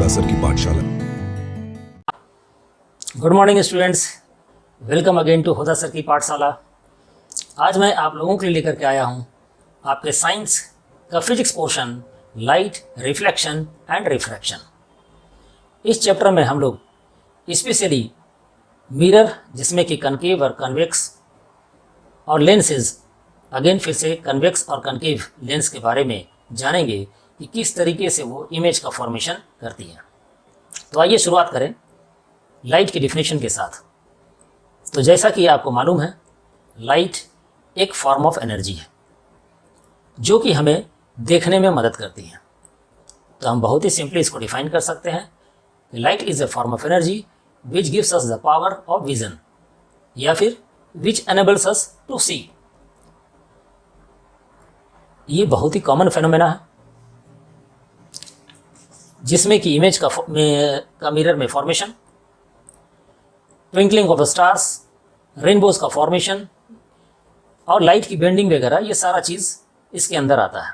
होदा sir की पाठशाला। Good morning students, welcome again to Hoda sir की पाठशाला। आज मैं आप लोगों के लिए लेकर के आया हूँ आपके साइंस का physics portion, light, reflection and refraction. इस चैप्टर में हम लोग स्पेशली मिरर, जिसमें कि कनकेव और कन्वेक्स, और लेंसेज, अगेन फिर से कन्वेक्स और कनकेव लेंस के बारे में जानेंगे कि किस तरीके से वो इमेज का फॉर्मेशन करती है। तो आइए शुरुआत करें लाइट की डिफिनेशन के साथ। तो जैसा कि आपको मालूम है, लाइट एक फॉर्म ऑफ एनर्जी है जो कि हमें देखने में मदद करती है। तो हम बहुत ही सिंपली इसको डिफाइन कर सकते हैं कि light is a form of energy which gives us the power of vision, या फिर विच एनेबल्स अस टू सी। ये बहुत ही कॉमन फेनोमेना है जिसमें कि इमेज का मिरर में formation, twinkling of stars, rainbows का फॉर्मेशन और लाइट की बेंडिंग वगैरह, ये सारा चीज़ इसके अंदर आता है।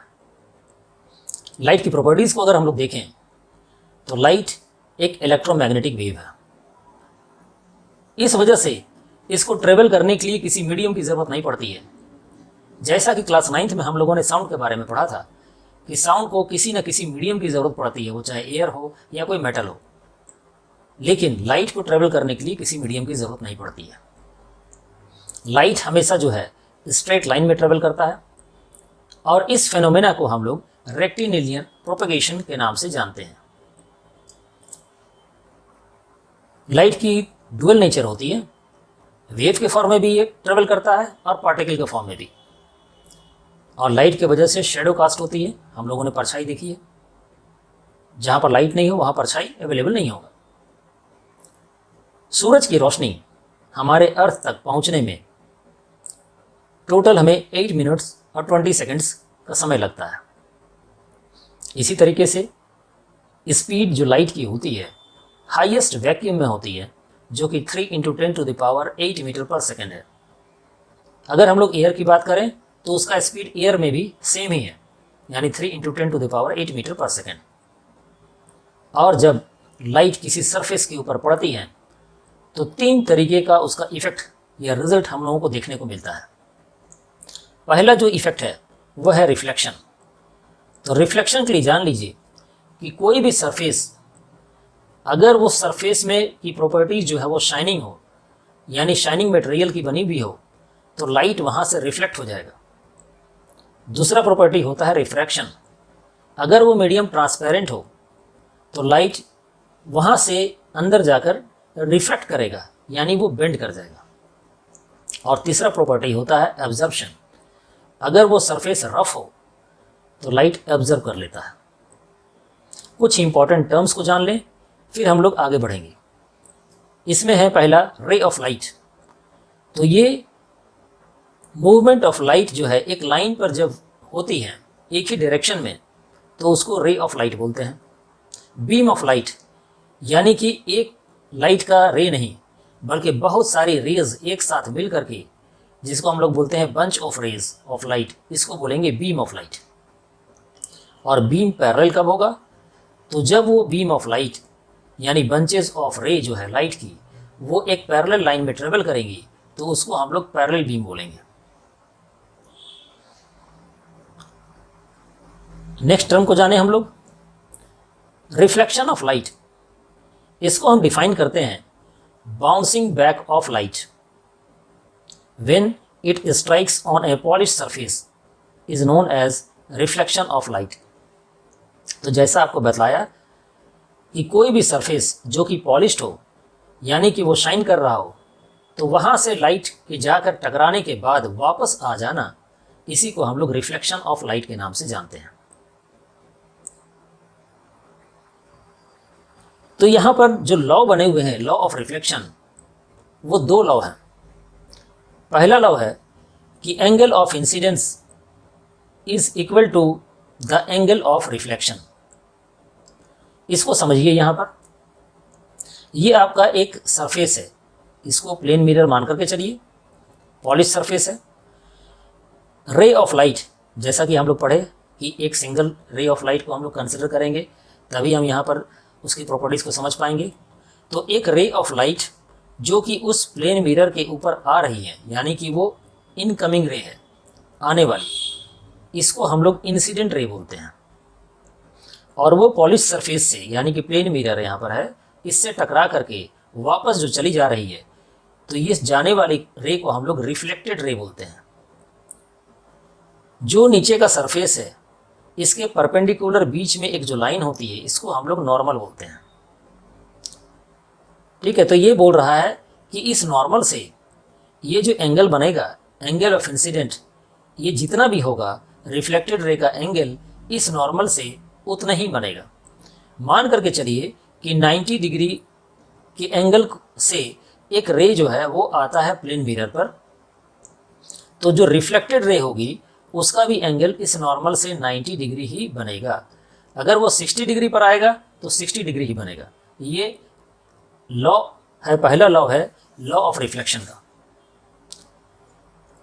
लाइट की प्रॉपर्टीज़ को अगर हम लोग देखें तो लाइट एक इलेक्ट्रोमैग्नेटिक वेव है। इस वजह से इसको ट्रेवल करने के लिए किसी मीडियम की ज़रूरत नहीं पड़ती है। जैसा कि क्लास 9th में हम लोगों ने साउंड के बारे में पढ़ा था कि साउंड को किसी न किसी मीडियम की ज़रूरत पड़ती है, वो चाहे एयर हो या कोई मेटल हो, लेकिन लाइट को ट्रेवल करने के लिए किसी मीडियम की ज़रूरत नहीं पड़ती है। लाइट हमेशा जो है स्ट्रेट लाइन में ट्रेवल करता है और इस फेनोमेना को हम लोग रेक्टिलिनियर प्रोपेगेशन के नाम से जानते हैं। लाइट की डुअल नेचर होती है, वेव के फॉर्म में भी ये ट्रेवल करता है और पार्टिकल के फॉर्म में भी। और लाइट की वजह से शेडो कास्ट होती है। हम लोगों ने परछाई देखी है, जहाँ पर लाइट नहीं हो वहाँ परछाई अवेलेबल नहीं होगा। सूरज की रोशनी हमारे अर्थ तक पहुँचने में टोटल हमें 8 मिनट्स और 20 सेकंड्स का समय लगता है। इसी तरीके से स्पीड जो लाइट की होती है हाईएस्ट वैक्यूम में होती है, जो कि 3 × 10⁸ मीटर पर सेकेंड है। अगर हम लोग एयर की बात करें तो उसका स्पीड एयर में भी सेम ही है, यानी 3 × 10⁸ मीटर पर सेकेंड। और जब लाइट किसी सरफेस के ऊपर पड़ती है तो 3 तरीके का उसका इफेक्ट या रिजल्ट हम लोगों को देखने को मिलता है। पहला जो इफेक्ट है वह है रिफ्लेक्शन। तो रिफ्लेक्शन के लिए जान लीजिए कि कोई भी सरफेस, अगर वो सरफेस में की प्रॉपर्टीज जो है वो शाइनिंग हो, यानी शाइनिंग मटेरियल की बनी हुई हो, तो लाइट वहाँ से रिफ्लेक्ट हो जाएगा। दूसरा प्रॉपर्टी होता है रिफ्रैक्शन। अगर वो मीडियम ट्रांसपेरेंट हो तो लाइट वहाँ से अंदर जाकर रिफ्लेक्ट करेगा, यानी वो बेंड कर जाएगा। और तीसरा प्रॉपर्टी होता है एब्जर्प्शन। अगर वो सरफेस रफ हो तो लाइट एब्जर्व कर लेता है। कुछ इंपॉर्टेंट टर्म्स को जान लें, फिर हम लोग आगे बढ़ेंगे। इसमें है पहला रे ऑफ लाइट। तो ये मूवमेंट ऑफ लाइट जो है एक लाइन पर जब होती है एक ही डायरेक्शन में, तो उसको रे ऑफ लाइट बोलते हैं। बीम ऑफ लाइट, यानी कि एक लाइट का रे नहीं बल्कि बहुत सारी रेज एक साथ मिल करके, जिसको हम लोग बोलते हैं bunch of rays of light, इसको बोलेंगे बीम ऑफ लाइट। और बीम पैरेलल कब होगा? तो जब वो बीम ऑफ लाइट यानी बंचेस ऑफ रे जो है लाइट की, वो एक पैरेलल लाइन में ट्रेवल करेंगी, तो उसको हम लोग पैरेलल बीम बोलेंगे। नेक्स्ट टर्म को जाने हम लोग, रिफ्लेक्शन ऑफ लाइट। इसको हम डिफाइन करते हैं bouncing back of light when it strikes on a polished surface is known as reflection of light. तो जैसा आपको बताया कि कोई भी सरफेस जो कि पॉलिश्ड हो, यानी कि वो शाइन कर रहा हो, तो वहाँ से लाइट के जाकर टकराने के बाद वापस आ जाना, इसी को हम लोग रिफ्लेक्शन ऑफ लाइट के नाम से जानते हैं। तो यहाँ पर जो लॉ बने हुए हैं, लॉ ऑफ रिफ्लेक्शन, वो 2 लॉ हैं। पहला लॉ है कि angle of incidence is equal to the angle of reflection. इसको समझिए। यहाँ पर ये आपका एक सरफेस है, इसको प्लेन मिरर मान करके चलिए, पॉलिश सरफेस है। रे ऑफ लाइट, जैसा कि हम लोग पढ़े कि एक सिंगल रे ऑफ लाइट को हम लोग कंसिडर करेंगे, तभी हम यहाँ पर उसकी प्रॉपर्टीज़ को समझ पाएंगे। तो एक रे ऑफ लाइट जो कि उस प्लेन मिरर के ऊपर आ रही है, यानी कि वो इनकमिंग रे है, आने वाली, इसको हम लोग इंसिडेंट रे बोलते हैं। और वो पॉलिश सरफेस से, यानी कि प्लेन मिरर यहाँ पर है, इससे टकरा करके वापस जो चली जा रही है, तो ये जाने वाली रे को हम लोग रिफ्लेक्टेड रे बोलते हैं। जो नीचे का सरफेस है, इसके परपेंडिकुलर बीच में एक जो लाइन होती है, इसको हम लोग नॉर्मल बोलते हैं। ठीक है, तो ये बोल रहा है कि इस नॉर्मल से ये जो एंगल बनेगा, एंगल ऑफ इंसिडेंट, ये जितना भी होगा रिफ्लेक्टेड रे का एंगल इस नॉर्मल से उतना ही बनेगा। मान करके चलिए कि 90 डिग्री के एंगल से एक रे जो है वो आता है प्लेन मिरर पर, तो जो रिफ्लेक्टेड रे होगी उसका भी एंगल इस नॉर्मल से 90 डिग्री ही बनेगा। अगर वो 60 डिग्री पर आएगा तो 60 डिग्री ही बनेगा। ये लॉ है, पहला लॉ है लॉ ऑफ रिफ्लेक्शन का।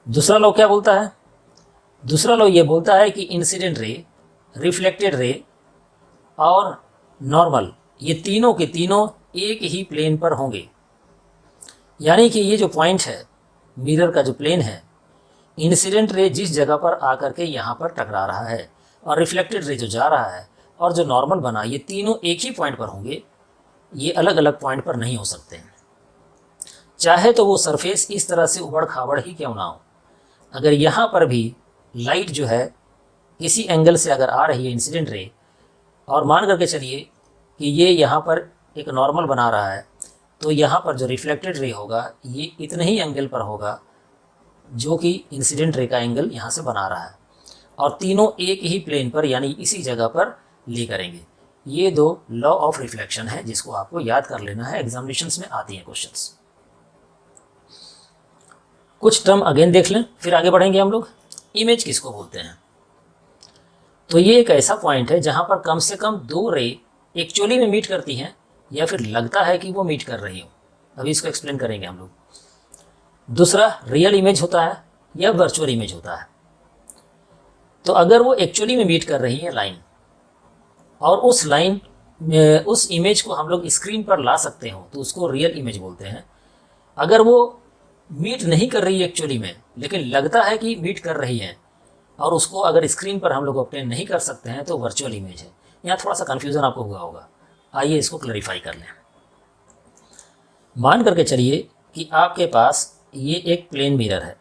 दूसरा लॉ क्या बोलता है? दूसरा लॉ ये बोलता है कि इंसिडेंट रे, रिफ्लेक्टेड रे और नॉर्मल, ये तीनों के तीनों एक ही प्लेन पर होंगे। यानी कि ये जो पॉइंट है मिरर का, जो प्लेन है, इंसिडेंट रे जिस जगह पर आकर के यहाँ पर टकरा रहा है और रिफ्लेक्टेड रे जो जा रहा है और जो नॉर्मल बना, ये तीनों एक ही पॉइंट पर होंगे। ये अलग अलग पॉइंट पर नहीं हो सकते हैं। चाहे तो वो सरफेस इस तरह से उबड़ खाबड़ ही क्यों ना हो, अगर यहाँ पर भी लाइट जो है किसी एंगल से अगर आ रही है इंसिडेंट रे, और मान करके चलिए कि ये यहाँ पर एक नॉर्मल बना रहा है, तो यहाँ पर जो रिफ्लेक्टेड रे होगा ये इतने ही एंगल पर होगा जो कि इंसिडेंट रे का एंगल यहाँ से बना रहा है, और तीनों एक ही प्लेन पर यानी इसी जगह पर ले करेंगे। ये दो लॉ ऑफ रिफ्लेक्शन है जिसको आपको याद कर लेना है, एग्जामिनेशंस में आती हैं क्वेश्चंस। कुछ टर्म अगेन देख लें, फिर आगे बढ़ेंगे हम लोग। इमेज किसको बोलते हैं? तो ये एक ऐसा पॉइंट है जहाँ पर कम से कम दो रे एक्चुअली में मीट करती हैं या फिर लगता है कि वो मीट कर रही हो। अभी इसको एक्सप्लेन करेंगे हम लोग। दूसरा रियल इमेज होता है या वर्चुअल इमेज होता है। तो अगर वो एक्चुअली में मीट कर रही है लाइन, और उस लाइन में उस इमेज को हम लोग स्क्रीन पर ला सकते हो, तो उसको रियल इमेज बोलते हैं। अगर वो मीट नहीं कर रही है एक्चुअली में, लेकिन लगता है कि मीट कर रही है, और उसको अगर स्क्रीन पर हम लोग ऑब्टेन नहीं कर सकते हैं, तो वर्चुअल इमेज है। यहाँ थोड़ा सा कन्फ्यूज़न आपको हुआ होगा, आइए इसको क्लैरिफाई कर लें। मान करके चलिए कि आपके पास ये एक प्लेन मिरर है।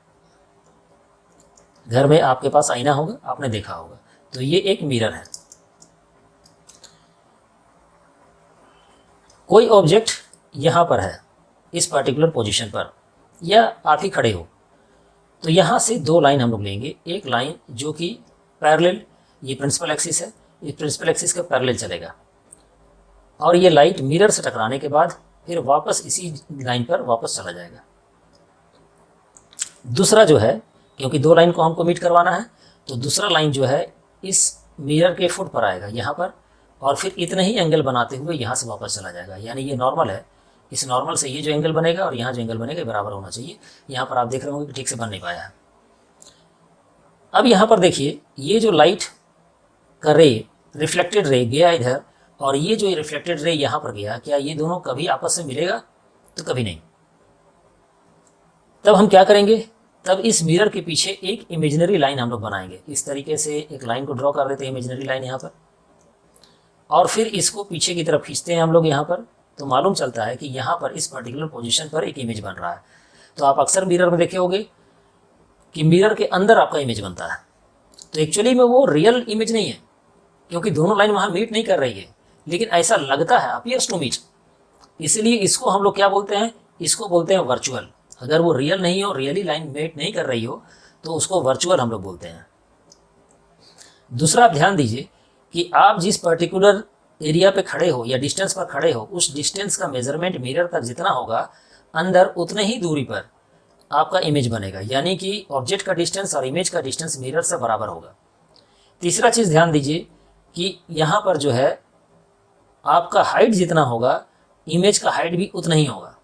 घर में आपके पास आईना होगा, आपने देखा होगा। तो ये एक मिरर है। कोई ऑब्जेक्ट यहाँ पर है इस पर्टिकुलर पोजीशन पर, या आप ही खड़े हो, तो यहाँ से दो लाइन हम लोग लेंगे। एक लाइन जो कि पैरेलल, ये प्रिंसिपल एक्सिस है, ये प्रिंसिपल एक्सिस के पैरेलल चलेगा, और ये लाइट मिरर से टकराने के बाद फिर वापस इसी लाइन पर वापस चला जाएगा। दूसरा जो है, क्योंकि दो लाइन को हमको मीट करवाना है, तो दूसरा लाइन जो है इस मिरर के फुट पर आएगा यहाँ पर, और फिर इतना ही एंगल बनाते हुए यहाँ से वापस चला जाएगा। यानी ये नॉर्मल है, इस नॉर्मल से ये जो एंगल बनेगा और यहाँ जो एंगल बनेगा बराबर होना चाहिए। यहाँ पर आप देख रहे होंगे कि ठीक से बन नहीं पाया है। अब यहाँ पर देखिए, ये जो लाइट का रे, रिफ्लेक्टेड रे गया इधर, और ये जो रिफ्लेक्टेड रे यहाँ पर गया, क्या ये दोनों कभी आपस में मिलेगा? तो कभी नहीं। तब हम क्या करेंगे? तब इस मिरर के पीछे एक इमेजिनरी लाइन हम लोग बनाएंगे। इस तरीके से एक लाइन को ड्रॉ कर देते हैं, इमेजिनरी लाइन यहाँ पर, और फिर इसको पीछे की तरफ खींचते हैं हम लोग यहाँ पर। तो मालूम चलता है कि यहाँ पर इस पर्टिकुलर पोजीशन पर एक इमेज बन रहा है। तो आप अक्सर मिरर में देखे होंगे कि मिरर के अंदर आपका इमेज बनता है। तो एक्चुअली में वो रियल इमेज नहीं है, क्योंकि दोनों लाइन वहाँ मीट नहीं कर रही है, लेकिन ऐसा लगता है, अपीयर्स टू मीट। इसलिए इसको हम लोग क्या बोलते हैं? इसको बोलते हैं वर्चुअल। अगर वो रियल नहीं हो, रियली लाइन मीट नहीं कर रही हो, तो उसको वर्चुअल हम लोग बोलते हैं। दूसरा, आप ध्यान दीजिए कि आप जिस पर्टिकुलर एरिया पे खड़े हो या डिस्टेंस पर खड़े हो, उस डिस्टेंस का मेजरमेंट मिरर तक जितना होगा, अंदर उतने ही दूरी पर आपका इमेज बनेगा। यानी कि ऑब्जेक्ट का डिस्टेंस और इमेज का डिस्टेंस मिरर से बराबर होगा। तीसरा चीज़ ध्यान दीजिए कि यहाँ पर जो है आपका हाइट जितना होगा, इमेज का हाइट भी उतना ही होगा।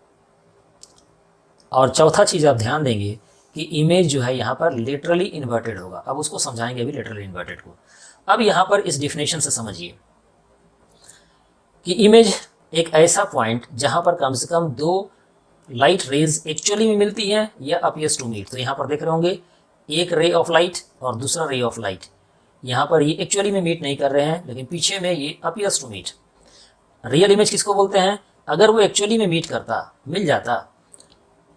और चौथा चीज़ आप ध्यान देंगे कि इमेज जो है यहाँ पर लिटरली इन्वर्टेड होगा। अब उसको समझाएंगे अभी लिटरली इन्वर्टेड को। अब यहाँ पर इस डिफिनेशन से समझिए कि इमेज एक ऐसा पॉइंट जहां पर कम से कम दो लाइट रेज एक्चुअली में मिलती हैं या अपीयर्स टू मीट। तो यहाँ पर देख रहे होंगे एक रे ऑफ लाइट और दूसरा रे ऑफ लाइट, यहाँ पर ये एक्चुअली में मीट नहीं कर रहे हैं लेकिन पीछे में ये appears to meet. Real image किसको बोलते हैं? अगर वो एक्चुअली में मीट करता, मिल जाता,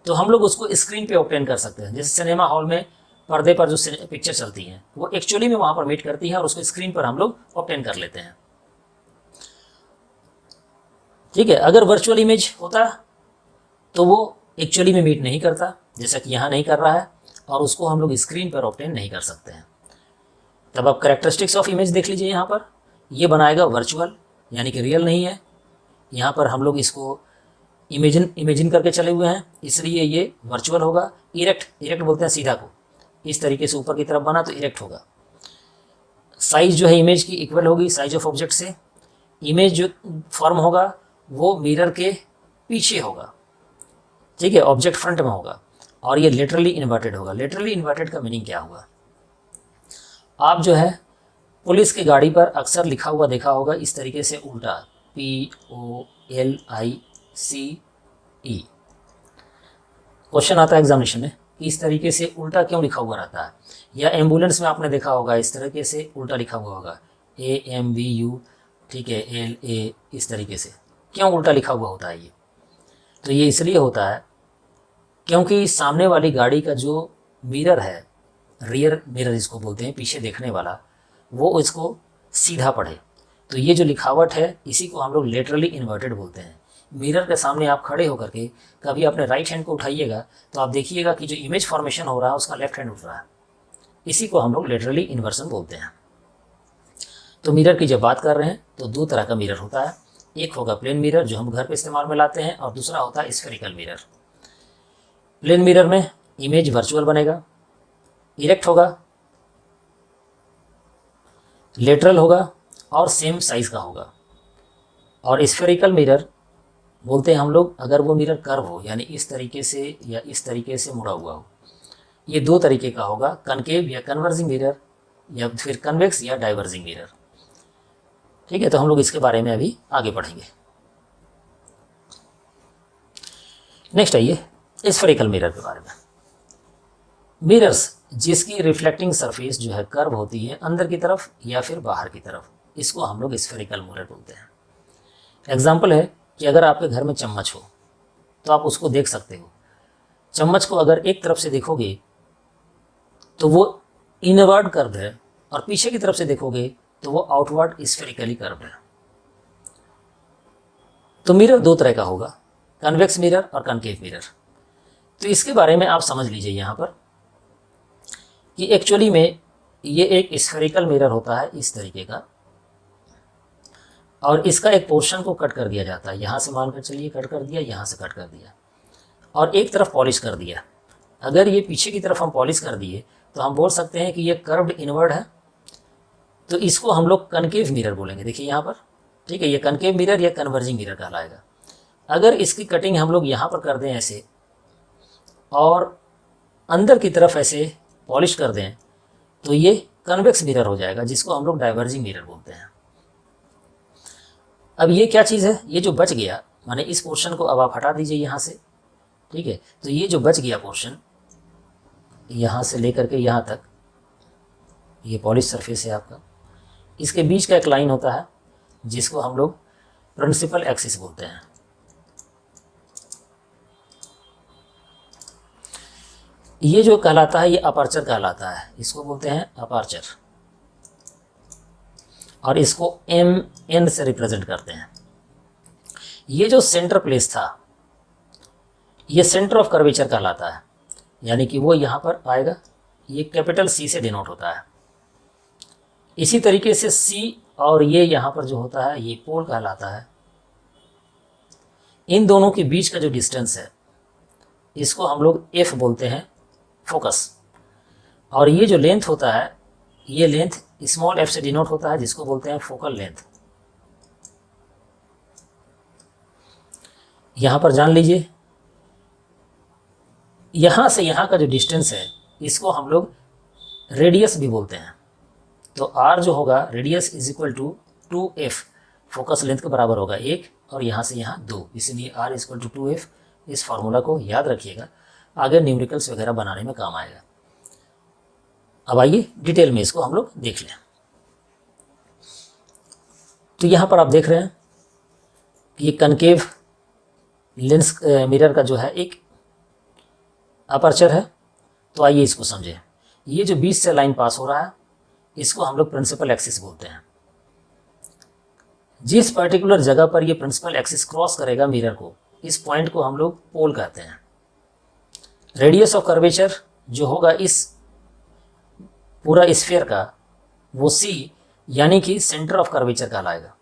तो हम लोग उसको स्क्रीन पे ऑब्टेन कर सकते हैं। जैसे सिनेमा हॉल में पर्दे पर जो पिक्चर चलती हैं वो एक्चुअली में वहाँ पर मीट करती है और उसको स्क्रीन पर हम लोग ऑब्टेन कर लेते हैं। ठीक है, अगर वर्चुअल इमेज होता तो वो एक्चुअली में मीट नहीं करता, जैसा कि यहाँ नहीं कर रहा है, और उसको हम लोग स्क्रीन पर ऑब्टेन नहीं कर सकते हैं। तब आप कैरेक्टरिस्टिक्स ऑफ इमेज देख लीजिए। यहाँ पर ये बनाएगा वर्चुअल, यानी कि रियल नहीं है। यहाँ पर हम लोग इसको इमेजिन करके चले हुए हैं, इसलिए ये वर्चुअल होगा। इरेक्ट बोलते हैं सीधा को, इस तरीके से ऊपर की तरफ बना तो इरेक्ट होगा। साइज जो है इमेज की इक्वल होगी साइज ऑफ ऑब्जेक्ट से। इमेज जो फॉर्म होगा वो मिरर के पीछे होगा, ठीक है, ऑब्जेक्ट फ्रंट में होगा, और ये लेटरली इन्वर्टेड होगा। लेटरली इन्वर्टेड का मीनिंग क्या होगा? आप जो है पुलिस की गाड़ी पर अक्सर लिखा हुआ देखा होगा इस तरीके से उल्टा, POLICE। क्वेश्चन आता है एग्जामिनेशन में कि इस तरीके से उल्टा क्यों लिखा हुआ रहता है। या एम्बुलेंस में आपने देखा होगा इस तरीके से उल्टा लिखा हुआ होगा, AMBU, ठीक है, LA, इस तरीके से क्यों उल्टा लिखा हुआ होता है ये? तो ये इसलिए होता है क्योंकि सामने वाली गाड़ी का जो मिरर है, रियर मिरर इसको बोलते हैं, पीछे देखने वाला, वो इसको सीधा पढ़े। तो ये जो लिखावट है इसी को हम लोग लेटरली इन्वर्टेड बोलते हैं। मिरर के सामने आप खड़े होकर के कभी अपने राइट हैंड को उठाइएगा तो आप देखिएगा कि जो इमेज फॉर्मेशन हो रहा है उसका लेफ्ट हैंड उठ रहा है। इसी को हम लोग लेटरली इन्वर्सन बोलते हैं। तो मिरर की जब बात कर रहे हैं तो दो तरह का मिरर होता है। एक होगा प्लेन मिरर जो हम घर पे इस्तेमाल में लाते हैं, और दूसरा होता है स्फेरिकल मिरर। प्लेन मिरर में इमेज वर्चुअल बनेगा, इरेक्ट होगा, लेटरल होगा और सेम साइज का होगा। और स्फेरिकल मिरर बोलते हैं हम लोग अगर वो मिरर कर्व हो, यानी इस तरीके से या इस तरीके से मुड़ा हुआ हो। ये दो तरीके का होगा, कनकेव या कन्वर्जिंग मिरर, या फिर कन्वेक्स या डाइवर्जिंग मिरर। ठीक है, तो हम लोग इसके बारे में अभी आगे पढ़ेंगे। नेक्स्ट आइए स्फेरिकल मिरर के बारे में। मिरर्स जिसकी रिफ्लेक्टिंग सरफेस जो है कर्व होती है अंदर की तरफ या फिर बाहर की तरफ, इसको हम लोग स्फेरिकल मिरर बोलते हैं। एग्जाम्पल है कि अगर आपके घर में चम्मच हो तो आप उसको देख सकते हो। चम्मच को अगर एक तरफ से देखोगे तो वो इनवर्ड कर्व है, और पीछे की तरफ से देखोगे तो वो आउटवर्ड स्फेरिकली कर्व है। तो मिरर दो तरह का होगा, कन्वेक्स मिरर और कनकेव मिरर। तो इसके बारे में आप समझ लीजिए यहाँ पर कि एक्चुअली में ये एक स्फेरिकल मिरर होता है इस तरीके का, और इसका एक पोर्शन को कट कर दिया जाता है। यहाँ से मानकर चलिए कट कर दिया, यहाँ से कट कर दिया, और एक तरफ पॉलिश कर दिया। अगर ये पीछे की तरफ हम पॉलिश कर दिए तो हम बोल सकते हैं कि ये कर्व्ड इनवर्ड है, तो इसको हम लोग कनकेव मिरर बोलेंगे। देखिए यहाँ पर, ठीक है, ये कनकेव मिरर या कन्वर्जिंग मिरर कहलाएगा। अगर इसकी कटिंग हम लोग यहाँ पर कर दें ऐसे, और अंदर की तरफ ऐसे पॉलिश कर दें, तो ये कन्वेक्स मिरर हो जाएगा, जिसको हम लोग डाइवर्जिंग मिरर बोलते हैं। अब ये क्या चीज़ है, ये जो बच गया, माने इस पोर्शन को अब आप हटा दीजिए यहाँ से, ठीक है। तो ये जो बच गया पोर्शन यहाँ से लेकर के यहाँ तक, ये पॉलिश सरफेस है आपका, इसके बीच का एक लाइन होता है जिसको हम लोग प्रिंसिपल एक्सिस बोलते हैं। ये जो कहलाता है ये अपर्चर कहलाता है, इसको बोलते हैं अपर्चर, और इसको MN से रिप्रेजेंट करते हैं। ये जो सेंटर प्लेस था ये सेंटर ऑफ कर्वेचर कहलाता है, यानी कि वो यहाँ पर आएगा, ये कैपिटल C से डिनोट होता है। इसी तरीके से C और ये यहाँ पर जो होता है ये पोल कहलाता है। इन दोनों के बीच का जो डिस्टेंस है इसको हम लोग F बोलते हैं, फोकस। और ये जो लेंथ होता है ये लेंथ स्मॉल f से डिनोट होता है, जिसको बोलते हैं फोकल लेंथ। यहाँ पर जान लीजिए, यहाँ से यहाँ का जो डिस्टेंस है इसको हम लोग रेडियस भी बोलते हैं। तो r जो होगा radius is equal to 2f, focus length के बराबर होगा 1 और यहाँ से यहाँ 2, इसलिए r इक्वल टू 2f। इस फार्मूला को याद रखिएगा, आगे न्यूमेरिकल्स वगैरह बनाने में काम आएगा। अब आइए डिटेल में इसको हम लोग देख लें। तो यहाँ पर आप देख रहे हैं कि ये कनकेव लेंस मिरर का जो है एक अपर्चर है। तो आइए इसको समझें। ये जो बीच से लाइन पास हो रहा है इसको हम लोग प्रिंसिपल एक्सिस बोलते हैं। जिस पर्टिकुलर जगह पर ये प्रिंसिपल एक्सिस क्रॉस करेगा मिरर को, इस पॉइंट को हम लोग पोल कहते हैं। रेडियस ऑफ कर्वेचर जो होगा इस पूरा स्फीयर का, वो C यानी कि सेंटर ऑफ कर्वेचर कहलाएगा।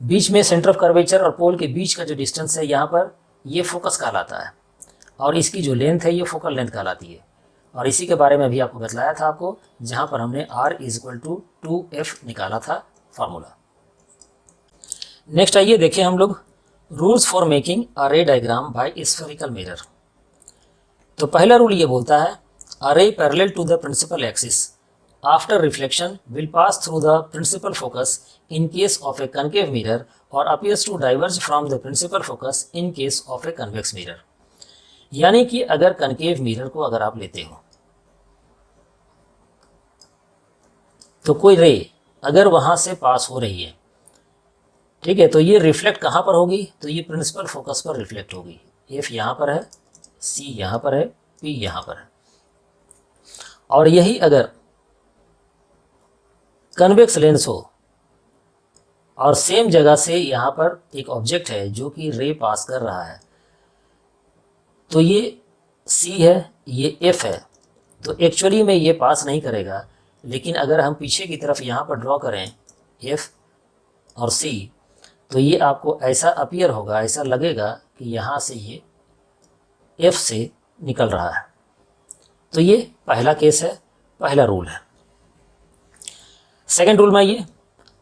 बीच में सेंटर ऑफ कर्वेचर और पोल के बीच का जो डिस्टेंस है यहाँ पर, ये फोकस कहलाता है और इसकी जो लेंथ है ये फोकल लेंथ कहलाती है। और इसी के बारे में अभी आपको बतलाया था आपको, जहाँ पर हमने r इक्वल टू 2f निकाला था फार्मूला। नेक्स्ट आइए देखें हम लोग रूल्स फॉर मेकिंग अ रे डायग्राम बाय स्फेरिकल मिरर। तो पहला रूल ये बोलता है a ray parallel to the principal axis after reflection will pass through the principal focus in case of a concave mirror or appears to diverge from the principal focus in case of a convex mirror। यानी कि अगर concave mirror को अगर आप लेते हो तो कोई रे अगर वहां से पास हो रही है, ठीक है, तो ये रिफ्लेक्ट कहाँ पर होगी? तो ये प्रिंसिपल फोकस पर रिफ्लेक्ट होगी। F यहाँ पर है, C यहाँ पर है, P यहाँ पर है। और यही अगर कन्वेक्स लेंस हो और सेम जगह से यहाँ पर एक ऑब्जेक्ट है जो कि रे पास कर रहा है, तो ये C है, ये F है, तो एक्चुअली में ये पास नहीं करेगा। लेकिन अगर हम पीछे की तरफ यहाँ पर ड्रॉ करें F और C, तो ये आपको ऐसा अपीयर होगा, ऐसा लगेगा कि यहाँ से ये F से निकल रहा है। तो ये पहला केस है, पहला रूल है। सेकेंड रूल में ये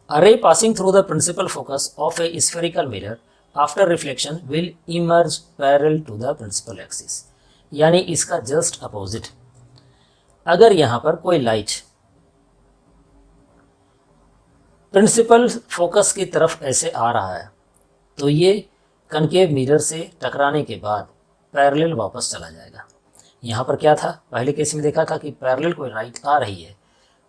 a ray passing through the principal focus of a spherical mirror after reflection will emerge parallel to the principal axis। यानी इसका जस्ट अपोजिट, अगर यहाँ पर कोई लाइट प्रिंसिपल फोकस की तरफ ऐसे आ रहा है, तो ये कनकेव मिरर से टकराने के बाद पैरेलल वापस चला जाएगा। यहाँ पर क्या था, पहले केस में देखा था कि पैरेलल कोई लाइट आ रही है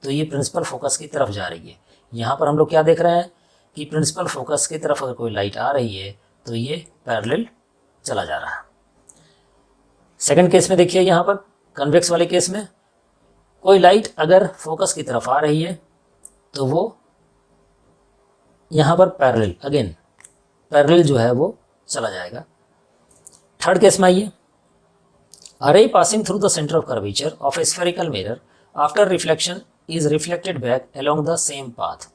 तो ये प्रिंसिपल फोकस की तरफ जा रही है। यहाँ पर हम लोग क्या देख रहे हैं कि प्रिंसिपल फोकस की तरफ अगर कोई लाइट आ रही है तो ये पैरेलल चला जा रहा है। सेकंड केस में देखिए, यहाँ पर कन्वेक्स वाले केस में कोई लाइट अगर फोकस की तरफ आ रही है तो वो यहाँ पर पैरेलल, अगेन पैरेलल जो है वो चला जाएगा। थर्ड केस में आइए, a ray passing through the center of curvature of a spherical mirror after reflection is reflected back along the same path।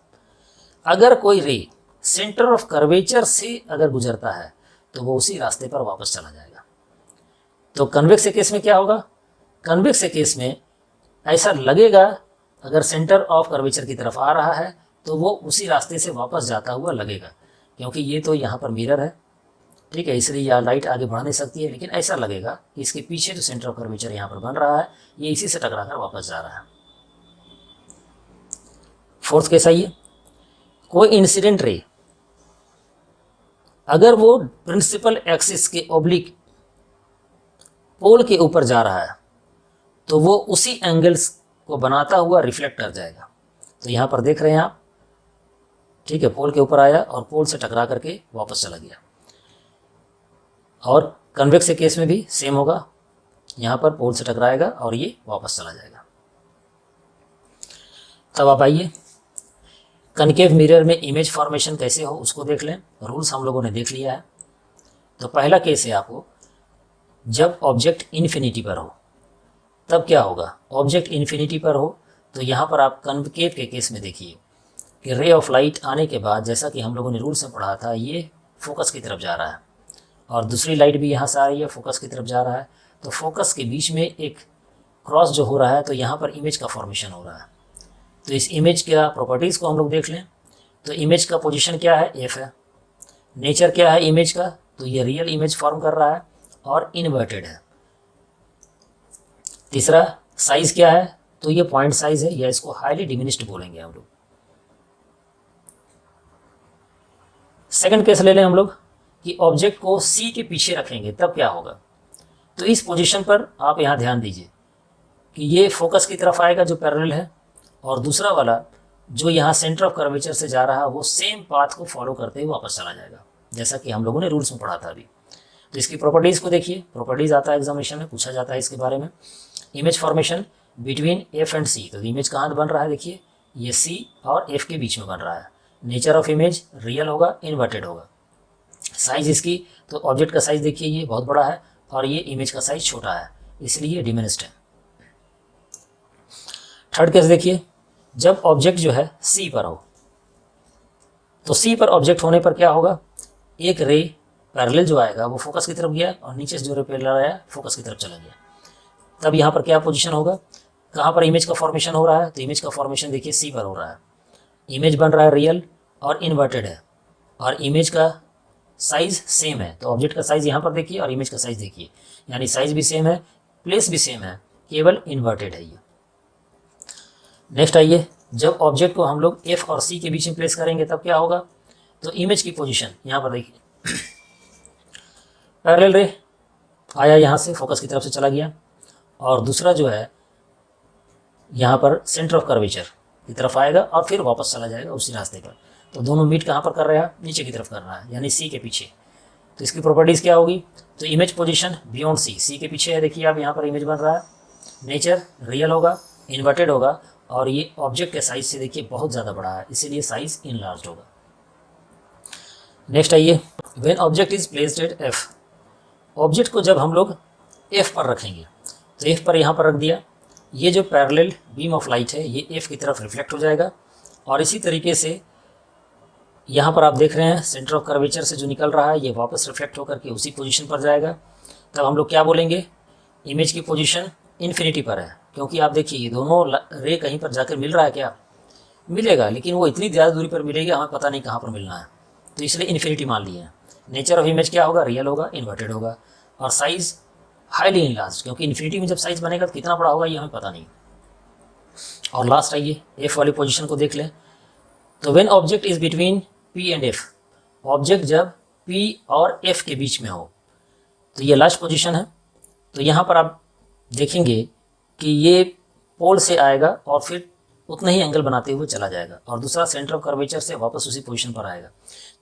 अगर कोई रे सेंटर ऑफ कर्वेचर से अगर गुजरता है तो वो उसी रास्ते पर वापस चला जाएगा। तो कन्वेक्स केस में क्या होगा, कन्वेक्स केस में ऐसा लगेगा अगर सेंटर ऑफ कर्वेचर की तरफ आ रहा है तो वो उसी रास्ते से वापस जाता हुआ लगेगा, क्योंकि ये तो यहाँ पर मिरर है, ठीक है, इसलिए यह लाइट आगे बढ़ नहीं सकती है। लेकिन ऐसा लगेगा कि इसके पीछे जो सेंटर ऑफ कर्वेचर यहाँ पर बन रहा है ये इसी से टकरा कर वापस जा रहा है। फोर्थ केस आइए, कोई इंसिडेंट रे अगर वो प्रिंसिपल एक्सिस के ओब्लिक पोल के ऊपर जा रहा है तो वो उसी एंगल्स को बनाता हुआ रिफ्लेक्ट कर जाएगा। तो यहाँ पर देख रहे हैं आप, ठीक है, पोल के ऊपर आया और पोल से टकरा करके वापस चला गया। और कन्वेक्स के केस में भी सेम होगा, यहाँ पर पोल से टकराएगा और ये वापस चला जाएगा। तब आप आइए कनकेव मिरर में इमेज फॉर्मेशन कैसे हो उसको देख लें। रूल्स हम लोगों ने देख लिया है। तो पहला केस है आपको, जब ऑब्जेक्ट इन्फिनिटी पर हो तब क्या होगा, ऑब्जेक्ट इन्फिनिटी पर हो तो यहाँ पर आप कनकेव के केस में देखिए कि रे ऑफ लाइट आने के बाद, जैसा कि हम लोगों ने रूल्स में पढ़ा था, ये फोकस की तरफ जा रहा है और दूसरी लाइट भी यहाँ से आ रही है, फोकस की तरफ जा रहा है। तो फोकस के बीच में एक क्रॉस जो हो रहा है तो यहाँ पर इमेज का फॉर्मेशन हो रहा है। तो इस इमेज का प्रॉपर्टीज़ को हम लोग देख लें। तो इमेज का पोजीशन क्या है, F है। नेचर क्या है इमेज का, तो ये रियल इमेज फॉर्म कर रहा है और इन्वर्टेड है। तीसरा साइज़ क्या है, तो ये पॉइंट साइज़ है या इसको हाईली डिमिनिश्ड बोलेंगे हम लोग। सेकंड केस ले लें हम लोग कि ऑब्जेक्ट को सी के पीछे रखेंगे, तब क्या होगा। तो इस पोजीशन पर आप यहाँ ध्यान दीजिए कि ये फोकस की तरफ आएगा जो पैरेलल है, और दूसरा वाला जो यहाँ सेंटर ऑफ कर्वेचर से जा रहा है वो सेम पाथ को फॉलो करते हुए वापस चला जाएगा, जैसा कि हम लोगों ने रूल्स में पढ़ा था अभी। तो इसकी प्रॉपर्टीज़ को देखिए, प्रॉपर्टीज़ आता है एग्जामिनेशन में, पूछा जाता है इसके बारे में। Image formation between F and C, तो इमेज कहाँ बन रहा है, देखिए ये सी और एफ के बीच में बन रहा है। नेचर ऑफ इमेज रियल होगा, इन्वर्टेड होगा। साइज इसकी, तो ऑब्जेक्ट का साइज देखिए ये बहुत बड़ा है और ये इमेज का साइज छोटा है, इसलिए डिमिनिस्ड है। थर्ड केस देखिए, जब ऑब्जेक्ट जो है सी पर हो, तो सी पर ऑब्जेक्ट होने पर क्या होगा, एक रे पैरेलल जो आएगा वो फोकस की तरफ गया और नीचे से जो रे पैरेलल आया फोकस की तरफ चला गया। तब यहाँ पर क्या पोजीशन होगा, कहाँ पर इमेज का फॉर्मेशन हो रहा है, तो इमेज का फॉर्मेशन देखिए सी पर हो रहा है। इमेज बन रहा है रियल और इन्वर्टेड है, और इमेज का साइज सेम है। तो ऑब्जेक्ट का साइज यहाँ पर देखिए और इमेज का साइज देखिए, यानी साइज भी सेम है, प्लेस भी सेम है, केवल इन्वर्टेड है ये। नेक्स्ट आइए, जब ऑब्जेक्ट को हम लोग एफ और सी के बीच में प्लेस करेंगे तब क्या होगा, तो इमेज की पोजीशन यहाँ पर देखिए, पैरेलल रे आया यहाँ से फोकस की तरफ से चला गया, और दूसरा जो है यहाँ पर सेंटर ऑफ कर्वेचर की तरफ आएगा और फिर वापस चला जाएगा उसी रास्ते पर। तो दोनों मीट कहाँ पर कर रहा है, नीचे की तरफ कर रहा है, यानी सी के पीछे। तो इसकी प्रॉपर्टीज़ क्या होगी, तो इमेज पोजीशन बियॉन्ड सी, सी के पीछे है, देखिए आप यहाँ पर इमेज बन रहा है। नेचर रियल होगा, इन्वर्टेड होगा, और ये ऑब्जेक्ट के साइज से देखिए बहुत ज़्यादा बड़ा है, इसीलिए साइज इनलार्ज्ड होगा। नेक्स्ट आइए, when object is placed at F, object को जब हम लोग एफ पर रखेंगे, तो एफ पर यहाँ पर रख दिया, ये जो पैरेलल बीम ऑफ लाइट है ये एफ की तरफ रिफ्लेक्ट हो जाएगा, और इसी तरीके से यहाँ पर आप देख रहे हैं सेंटर ऑफ कर्वेचर से जो निकल रहा है ये वापस रिफ्लेक्ट होकर के उसी पोजीशन पर जाएगा। तब हम लोग क्या बोलेंगे, इमेज की पोजीशन इन्फिनिटी पर है, क्योंकि आप देखिए ये दोनों रे कहीं पर जाकर मिल रहा है, क्या मिलेगा, लेकिन वो इतनी ज़्यादा दूरी पर मिलेगी हमें पता नहीं कहाँ पर मिलना है, तो इसलिए इन्फिनिटी मान लिया है। नेचर ऑफ इमेज क्या होगा, रियल होगा, इन्वर्टेड होगा, और साइज हाईली इनलार्ज, क्योंकि इन्फिनिटी में जब साइज बनेगा तो कितना बड़ा होगा ये हमें पता नहीं। और लास्ट आइए, एफ वाली पोजीशन को देख लें, तो when object is between P and F, object जब पी और एफ के बीच में हो, तो ये लास्ट पोजीशन है। तो यहाँ पर आप देखेंगे कि ये पोल से आएगा और फिर उतना ही एंगल बनाते हुए चला जाएगा, और दूसरा सेंटर ऑफ कर्वेचर से वापस उसी पोजीशन पर आएगा।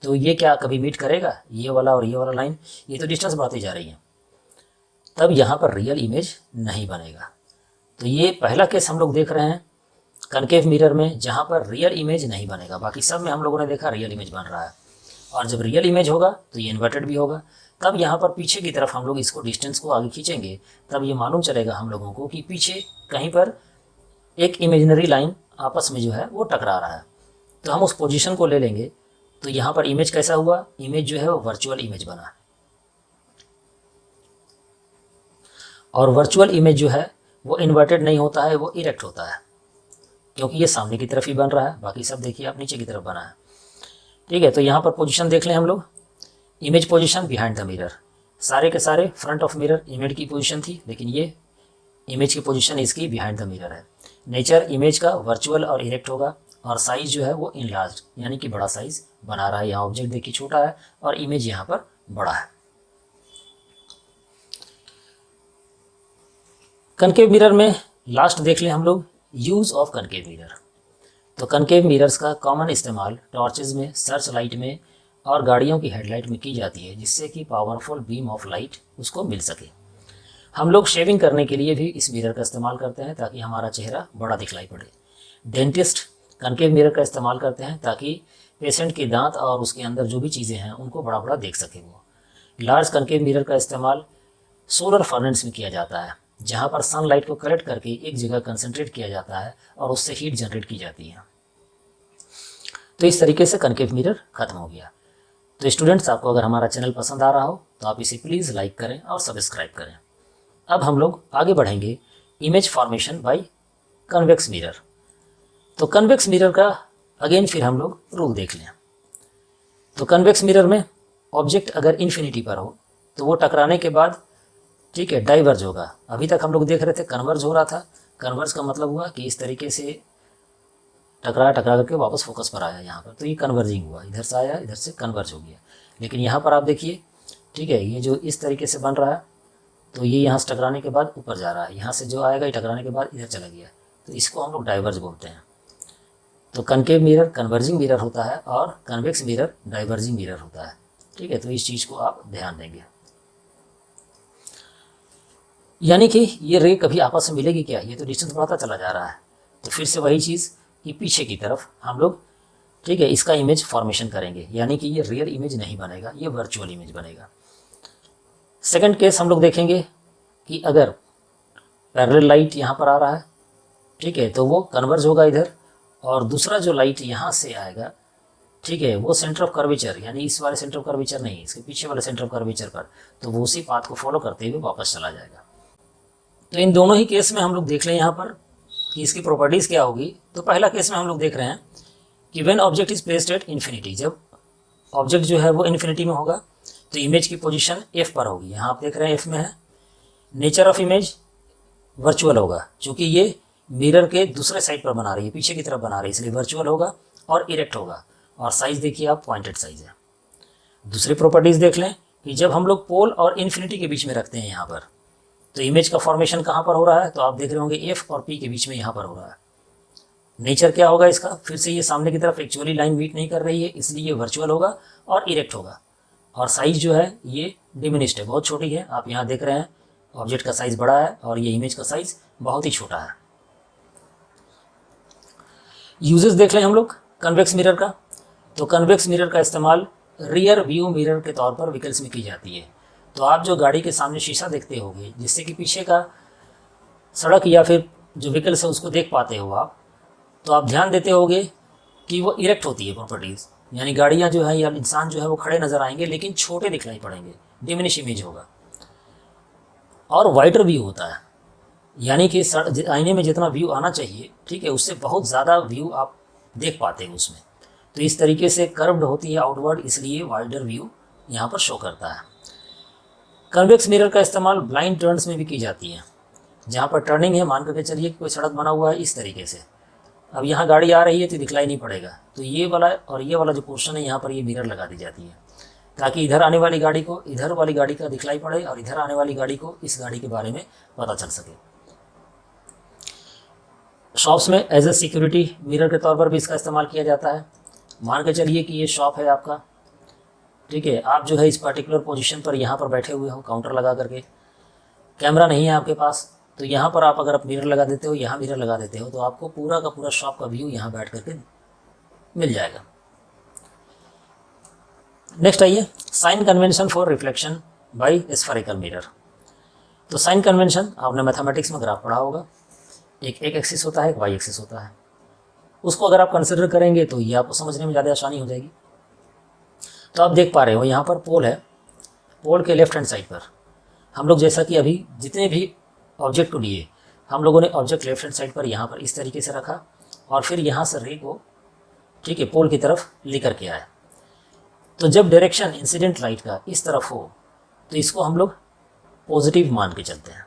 तो ये क्या कभी मीट करेगा, ये वाला और ये वाला लाइन, ये तो डिस्टेंस बढ़ाती जा रही है, तब यहाँ पर रियल इमेज नहीं बनेगा। तो ये पहला केस हम लोग देख रहे हैं कनकेव मिरर में, जहाँ पर रियल इमेज नहीं बनेगा। बाकी सब में हम लोगों ने देखा रियल इमेज बन रहा है, और जब रियल इमेज होगा तो ये इन्वर्टेड भी होगा। तब यहाँ पर पीछे की तरफ हम लोग इसको डिस्टेंस को आगे खींचेंगे, तब ये मालूम चलेगा हम लोगों को कि पीछे कहीं पर एक इमेजिनरी लाइन आपस में जो है वो टकरा रहा है। तो हम उस पोजीशन को ले लेंगे, तो यहाँ पर इमेज कैसा हुआ, इमेज जो है वो वर्चुअल इमेज बना, और वर्चुअल इमेज जो है वो इन्वर्टेड नहीं होता है, वो इरेक्ट होता है, क्योंकि ये सामने की तरफ ही बन रहा है। बाकी सब देखिए आप नीचे की तरफ बना है, ठीक है। तो यहाँ पर पोजीशन देख लें हम लोग, image position behind the mirror, सारे के सारे फ्रंट ऑफ मिरर इमेज की पोजीशन थी, लेकिन ये इमेज की पोजीशन इसकी बिहाइंड द मिरर है। नेचर इमेज का वर्चुअल और इरेक्ट होगा, और साइज जो है वो इनलार्ज, यानी कि बड़ा साइज बना रहा है। यहाँ ऑब्जेक्ट देखिए छोटा है और इमेज यहाँ पर बड़ा है। कनकेव मिरर में लास्ट देख लें हम लोग, यूज़ ऑफ कनकेव मिरर। तो कनकेव मिरर्स का कॉमन इस्तेमाल टॉर्चेज में, सर्च लाइट में और गाड़ियों की हेडलाइट में की जाती है, जिससे कि पावरफुल बीम ऑफ लाइट उसको मिल सके। हम लोग शेविंग करने के लिए भी इस मिरर का इस्तेमाल करते हैं, ताकि हमारा चेहरा बड़ा दिखलाई पड़े। डेंटिस्ट कनकेव मिरर का इस्तेमाल करते हैं ताकि पेशेंट के दांत और उसके अंदर जो भी चीज़ें हैं उनको बड़ा बड़ा देख सके वो। लार्ज कनकेव मिरर का इस्तेमाल सोलर फर्नेस में किया जाता है, जहाँ पर सनलाइट को कलेक्ट करके एक जगह कंसंट्रेट किया जाता है और उससे हीट जनरेट की जाती है। तो इस तरीके से कनकेव मिरर खत्म हो गया। तो स्टूडेंट्स, आपको अगर हमारा चैनल पसंद आ रहा हो तो आप इसे प्लीज़ लाइक करें और सब्सक्राइब करें। अब हम लोग आगे बढ़ेंगे image formation by convex mirror. तो कन्वेक्स मिरर का अगेन फिर हम लोग रूल देख लें। तो कन्वेक्स मिरर में ऑब्जेक्ट अगर इन्फिनिटी पर हो तो वो टकराने के बाद, ठीक है, डाइवर्ज होगा। अभी तक हम लोग देख रहे थे कन्वर्ज हो रहा था। कन्वर्ज का मतलब हुआ कि इस तरीके से टकरा करके वापस फोकस पर आया यहाँ पर, तो ये कन्वर्जिंग हुआ, इधर से आया इधर से कन्वर्ज हो गया। लेकिन यहाँ पर आप देखिए, ठीक है, ये जो इस तरीके से बन रहा है, तो ये यहाँ से टकराने के बाद ऊपर जा रहा है, यहाँ से जो आएगा ये टकराने के बाद इधर चला गया, तो इसको हम लोग डाइवर्ज बोलते हैं। तो कनकेव मिरर कन्वर्जिंग मिरर होता है और कन्वेक्स मिरर डाइवर्जिंग मिरर होता है, ठीक है। तो इस चीज़ को आप ध्यान देंगे। यानी कि ये रे कभी आपस में मिलेगी क्या, ये तो डिस्टेंस बढ़ाता चला जा रहा है। तो फिर से वही चीज़ कि पीछे की तरफ हम लोग, ठीक है, इसका इमेज फॉर्मेशन करेंगे, यानी कि ये रियल इमेज नहीं बनेगा, ये वर्चुअल इमेज बनेगा। सेकंड केस हम लोग देखेंगे कि अगर पैरेलल लाइट यहाँ पर आ रहा है, ठीक है, तो वो कन्वर्ज होगा इधर, और दूसरा जो लाइट यहाँ से आएगा, ठीक है, वो सेंटर ऑफ कर्वेचर, यानी इस वाले सेंटर ऑफ कर्वेचर नहीं, इसके पीछे वाले सेंटर ऑफ कर्वेचर पर, तो वो उसी पाथ को फॉलो करते हुए वापस चला जाएगा। तो इन दोनों ही केस में हम लोग देख लें यहाँ पर कि इसकी प्रॉपर्टीज़ क्या होगी। तो पहला केस में हम लोग देख रहे हैं कि when object is placed at infinity, जब ऑब्जेक्ट जो है वो इन्फिनिटी में होगा तो इमेज की पोजीशन एफ पर होगी। यहाँ आप देख रहे हैं एफ में है। नेचर ऑफ इमेज वर्चुअल होगा, क्योंकि ये मिरर के दूसरे साइड पर बना रही है, पीछे की तरफ बना रही है, इसलिए वर्चुअल होगा और इरेक्ट होगा। और साइज़ देखिए आप, पॉइंटेड साइज है। दूसरी प्रॉपर्टीज़ देख लें कि जब हम लोग पोल और इन्फिनिटी के बीच में रखते हैं यहाँ पर, तो इमेज का फॉर्मेशन कहाँ पर हो रहा है, तो आप देख रहे होंगे एफ और पी के बीच में यहाँ पर हो रहा है। नेचर क्या होगा इसका, फिर से ये सामने की तरफ एक्चुअली लाइन मीट नहीं कर रही है, इसलिए ये वर्चुअल होगा और इरेक्ट होगा। और साइज़ जो है ये डिमिनिश्ड है, बहुत छोटी है। आप यहाँ देख रहे हैं ऑब्जेक्ट का साइज़ बड़ा है और ये इमेज का साइज़ बहुत ही छोटा है। यूजेस देख लें हम लोग कन्वेक्स मिरर का। तो कन्वेक्स मिरर का इस्तेमाल रियर व्यू मिरर के तौर पर व्हीकल्स में की जाती है। तो आप जो गाड़ी के सामने शीशा देखते होंगे, जिससे कि पीछे का सड़क या फिर जो व्हीकल्स है उसको देख पाते हो आप, तो आप ध्यान देते होंगे कि वो इरेक्ट होती है प्रॉपर्टीज़, यानी गाड़ियाँ जो है या इंसान जो है वो खड़े नज़र आएंगे लेकिन छोटे दिखलाई पड़ेंगे, डिमिनिश इमेज होगा। और वाइडर व्यू होता है, यानी कि आईने में जितना व्यू आना चाहिए, ठीक है, उससे बहुत ज़्यादा व्यू आप देख पाते हैं उसमें। तो इस तरीके से कर्व्ड होती है आउटवर्ड, इसलिए वाइडर व्यू यहाँ पर शो करता है। कन्वेक्स मिरर का इस्तेमाल ब्लाइंड टर्न्स में भी की जाती है, जहाँ पर टर्निंग है, मान करके चलिए कोई सड़क बना हुआ है इस तरीके से, अब यहाँ गाड़ी आ रही है तो दिखलाई नहीं पड़ेगा, तो ये वाला और ये वाला जो पोर्शन है यहाँ पर ये मिरर लगा दी जाती है, ताकि इधर आने वाली गाड़ी को इधर वाली गाड़ी का दिखलाई पड़े और इधर आने वाली गाड़ी को इस गाड़ी के बारे में पता चल सके। शॉप्स में एज ए सिक्योरिटी मिरर के तौर पर भी इसका इस्तेमाल किया जाता है। मान के चलिए कि ये शॉप है आपका, ठीक है, आप जो है इस पर्टिकुलर पोजीशन पर यहाँ पर बैठे हुए हो काउंटर लगा करके, कैमरा नहीं है आपके पास, तो यहाँ पर आप अगर आप मिरर लगा देते हो, यहाँ मिरर लगा देते हो, तो आपको पूरा का पूरा शॉप का व्यू यहाँ बैठ करके मिल जाएगा। नेक्स्ट आइए, sign convention for reflection by spherical mirror. तो साइन कन्वेंशन आपने मैथमेटिक्स में ग्राफ पढ़ा होगा, एक एक्सिस होता है, एक वाई एक्सिस होता है। उसको अगर आप कंसिडर करेंगे तो ये आपको समझने में ज़्यादा आसानी हो जाएगी। तो आप देख पा रहे हो यहाँ पर पोल है, पोल के लेफ्ट हैंड साइड पर हम लोग, जैसा कि अभी जितने भी ऑब्जेक्ट को लिए हम लोगों ने ऑब्जेक्ट लेफ्ट हैंड साइड पर यहाँ पर इस तरीके से रखा और फिर यहाँ से रे को, ठीक है, पोल की तरफ लेकर के आया। तो जब डायरेक्शन इंसिडेंट लाइट का इस तरफ हो तो इसको हम लोग पॉजिटिव मान के चलते हैं,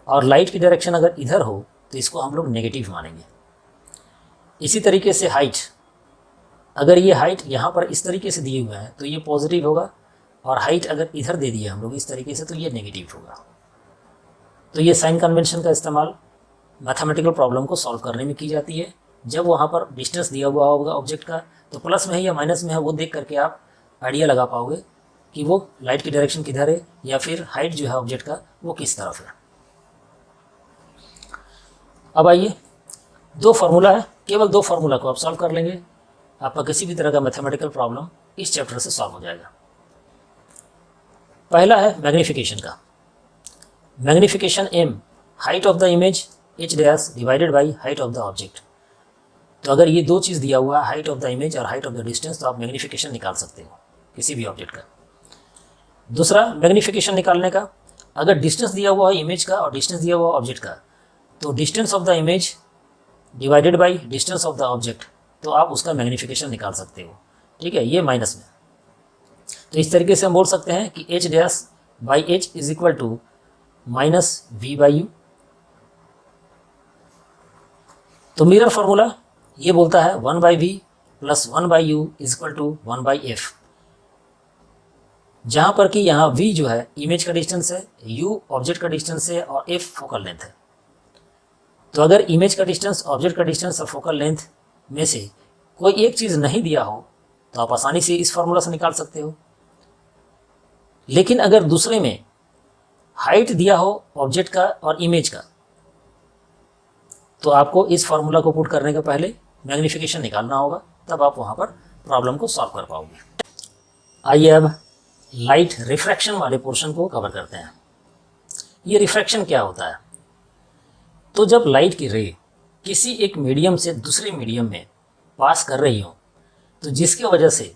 और लाइट की डायरेक्शन अगर इधर हो तो इसको हम लोग नेगेटिव मानेंगे। इसी तरीके से हाइट, अगर ये हाइट यहाँ पर इस तरीके से दिए हुए हैं तो ये पॉजिटिव होगा, और हाइट अगर इधर दे दिए हम लोग इस तरीके से तो ये नेगेटिव होगा। तो ये साइन कन्वेंशन का इस्तेमाल मैथमेटिकल प्रॉब्लम को सॉल्व करने में की जाती है। जब वहाँ पर डिस्टेंस दिया हुआ होगा ऑब्जेक्ट का, तो प्लस में है या माइनस में है वो देख करके आप आइडिया लगा पाओगे कि वो लाइट की डायरेक्शन किधर है, या फिर हाइट जो है ऑब्जेक्ट का वो किस तरफ है। अब आइए, दो फार्मूला है, केवल दो फार्मूला को आप सॉल्व कर लेंगे, आपका किसी भी तरह का मैथमेटिकल प्रॉब्लम इस चैप्टर से सॉल्व हो जाएगा। पहला है मैग्नीफिकेशन का। Magnification M height of the image H dash divided by height of the object. तो अगर ये दो चीज़ दिया हुआ है, हाइट ऑफ द इमेज और हाइट ऑफ द डिस्टेंस, तो आप मैग्नीफिकेशन निकाल सकते हो किसी भी ऑब्जेक्ट का। दूसरा मैग्नीफिकेशन निकालने का, अगर डिस्टेंस दिया हुआ है इमेज का और डिस्टेंस दिया हुआ ऑब्जेक्ट का, तो distance of the image divided by distance of the object, तो आप उसका मैग्नीफिकेशन निकाल सकते हो, ठीक है, ये माइनस में। तो इस तरीके से हम बोल सकते हैं कि H dash by H is equal to minus V by U. तो मिरर फार्मूला ये बोलता है 1/v plus 1/u is equal to 1/f, जहाँ पर कि यहाँ v जो है इमेज का डिस्टेंस है, u ऑब्जेक्ट का डिस्टेंस है और f फोकल लेंथ है। तो अगर इमेज का डिस्टेंस, ऑब्जेक्ट का डिस्टेंस और फोकल लेंथ में से कोई एक चीज़ नहीं दिया हो तो आप आसानी से इस फार्मूला से निकाल सकते हो। लेकिन अगर दूसरे में हाइट दिया हो ऑब्जेक्ट का और इमेज का, तो आपको इस फार्मूला को पुट करने के पहले मैग्नीफिकेशन निकालना होगा, तब आप वहाँ पर प्रॉब्लम को सॉल्व कर पाओगे। आइए अब लाइट रिफ्रैक्शन वाले पोर्शन को कवर करते हैं। ये रिफ्रैक्शन क्या होता है? तो जब लाइट की रे किसी एक मीडियम से दूसरे मीडियम में पास कर रही हो, तो जिसकी वजह से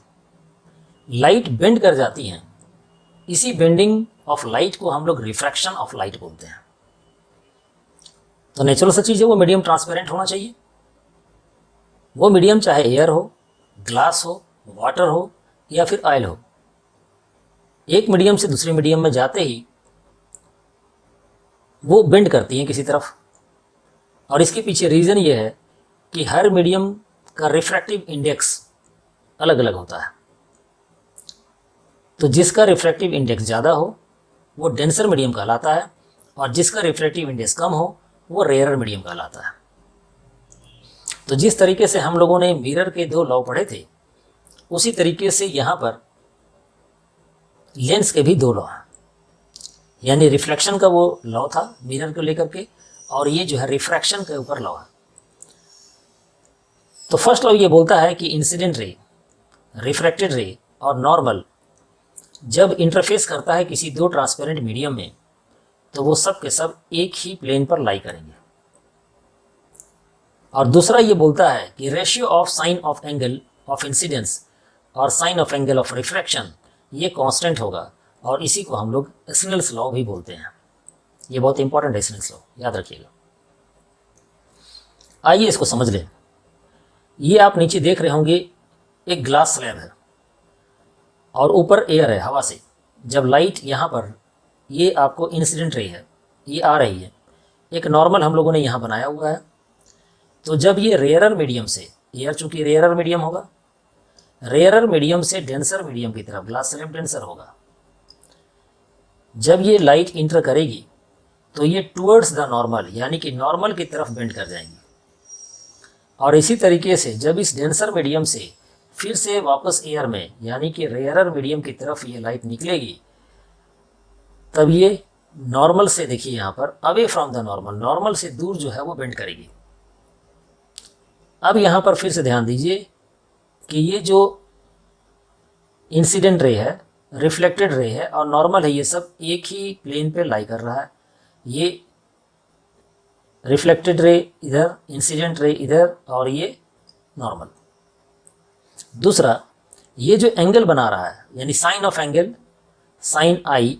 लाइट बेंड कर जाती हैं, इसी बेंडिंग ऑफ लाइट को हम लोग रिफ्रैक्शन ऑफ लाइट बोलते हैं। तो नेचुरल सा चीज़ है, वो मीडियम ट्रांसपेरेंट होना चाहिए। वो मीडियम चाहे एयर हो, ग्लास हो, वाटर हो या फिर ऑयल हो, एक मीडियम से दूसरे मीडियम में जाते ही वो बेंड करती हैं किसी तरफ। और इसके पीछे रीज़न ये है कि हर मीडियम का रिफ्रैक्टिव इंडेक्स अलग अलग होता है। तो जिसका रिफ्रैक्टिव इंडेक्स ज़्यादा हो वो डेंसर मीडियम कहलाता है, और जिसका रिफ्रैक्टिव इंडेक्स कम हो वो रेयरर मीडियम कहलाता है। तो जिस तरीके से हम लोगों ने मिरर के 2 लॉ पढ़े थे, उसी तरीके से यहाँ पर लेंस के भी 2 लॉ हैं। यानी रिफ्लेक्शन का वो लॉ था मिरर को लेकर के, और ये जो है रिफ्रैक्शन के ऊपर लॉ है। तो फर्स्ट लॉ ये बोलता है कि इंसिडेंट रे, रिफ्रैक्टेड रे और नॉर्मल जब इंटरफेस करता है किसी 2 ट्रांसपेरेंट मीडियम में, तो वो सब के सब एक ही प्लेन पर लाई करेंगे। और दूसरा ये बोलता है कि ratio of sine of angle of incidence और sine of angle of refraction ये कांस्टेंट होगा, और इसी को हम लोग स्नेल्स लॉ भी बोलते हैं। ये बहुत इंपॉर्टेंट है स्नेल्स लॉ, याद रखिएगा। आइए इसको समझ लें। ये आप नीचे देख रहे होंगे एक ग्लास स्लैब है और ऊपर एयर है हवा से। जब लाइट यहाँ पर, ये आपको इंसिडेंट रे है, ये आ रही है, एक नॉर्मल हम लोगों ने यहाँ बनाया हुआ है। तो जब ये रेयरर मीडियम से, एयर चूंकि रेयरर मीडियम होगा, रेयरर मीडियम से डेंसर मीडियम की तरफ, ग्लास स्लैब डेंसर होगा, जब ये लाइट इंटर करेगी तो ये टूवर्ड्स द नॉर्मल यानी कि नॉर्मल की तरफ बेंड कर जाएंगी। और इसी तरीके से जब इस डेंसर मीडियम से फिर से वापस एयर में यानी कि रेयरर मीडियम की तरफ ये लाइट निकलेगी, तब ये नॉर्मल से, देखिए यहाँ पर away from the normal, normal से दूर जो है वो बेंड करेगी। अब यहाँ पर फिर से ध्यान दीजिए कि ये जो इंसिडेंट रे है, रिफ्लेक्टेड रे है और नॉर्मल है, ये सब एक ही प्लेन पे लाई कर रहा है। ये रिफ्लेक्टेड रे इधर, इंसिडेंट रे इधर, और ये नॉर्मल। दूसरा, ये जो एंगल बना रहा है यानी sine of angle, sine I